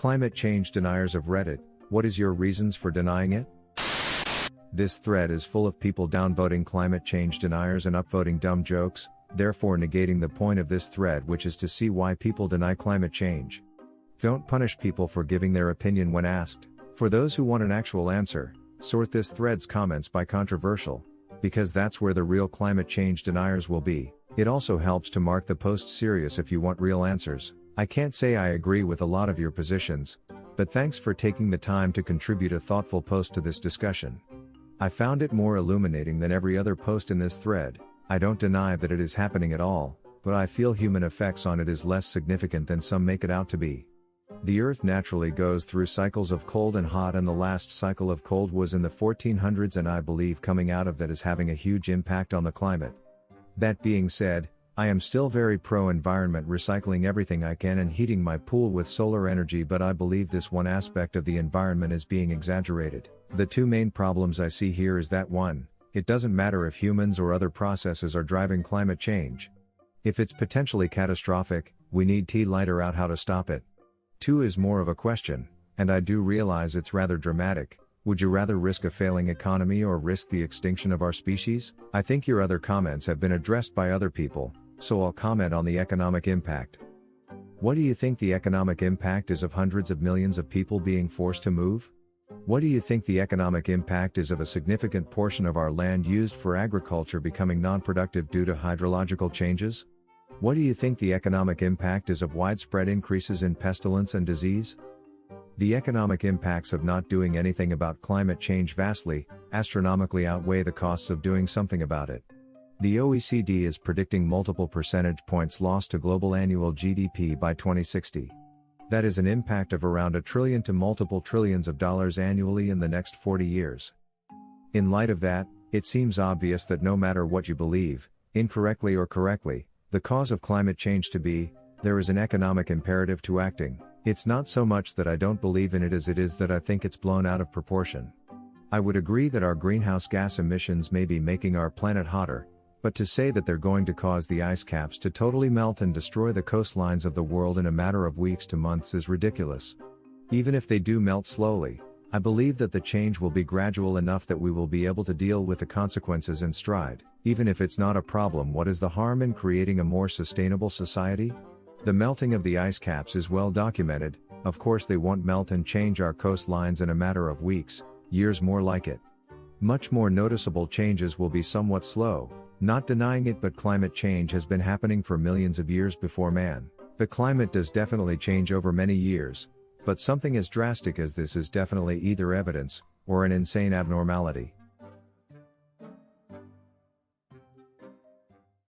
Climate change deniers of Reddit, what is your reasons for denying it? This thread is full of people downvoting climate change deniers and upvoting dumb jokes, therefore negating the point of this thread, which is to see why people deny climate change. Don't punish people for giving their opinion when asked. For those who want an actual answer, sort this thread's comments by controversial, because that's where the real climate change deniers will be. It also helps to mark the post serious if you want real answers. I can't say I agree with a lot of your positions, but thanks for taking the time to contribute a thoughtful post to this discussion. I found it more illuminating than every other post in this thread. I don't deny that it is happening at all, but I feel human effects on it is less significant than some make it out to be. The Earth naturally goes through cycles of cold and hot, and the last cycle of cold was in the 1400s, and I believe coming out of that is having a huge impact on the climate. That being said, I am still very pro-environment, recycling everything I can and heating my pool with solar energy, but I believe this one aspect of the environment is being exaggerated. The two main problems I see here is that 1, it doesn't matter if humans or other processes are driving climate change. If it's potentially catastrophic, we need to lighter out how to stop it. 2 is more of a question, and I do realize it's rather dramatic. Would you rather risk a failing economy or risk the extinction of our species? I think your other comments have been addressed by other people, so I'll comment on the economic impact. What do you think the economic impact is of hundreds of millions of people being forced to move? What do you think the economic impact is of a significant portion of our land used for agriculture becoming non-productive due to hydrological changes? What do you think the economic impact is of widespread increases in pestilence and disease? The economic impacts of not doing anything about climate change vastly, astronomically outweigh the costs of doing something about it. The OECD is predicting multiple percentage points loss to global annual GDP by 2060. That is an impact of around $1 trillion to multiple trillions of dollars annually in the next 40 years. In light of that, it seems obvious that no matter what you believe, incorrectly or correctly, the cause of climate change to be, there is an economic imperative to acting. It's not so much that I don't believe in it as it is that I think it's blown out of proportion. I would agree that our greenhouse gas emissions may be making our planet hotter, but to say that they're going to cause the ice caps to totally melt and destroy the coastlines of the world in a matter of weeks to months is ridiculous. Even if they do melt slowly, I believe that the change will be gradual enough that we will be able to deal with the consequences in stride. Even if it's not a problem, what is the harm in creating a more sustainable society? The melting of the ice caps is well documented. Of course they won't melt and change our coastlines in a matter of weeks, years more like it. Much more noticeable changes will be somewhat slow. Not denying it, but climate change has been happening for millions of years before man. The climate does definitely change over many years, but something as drastic as this is definitely either evidence, or an insane abnormality.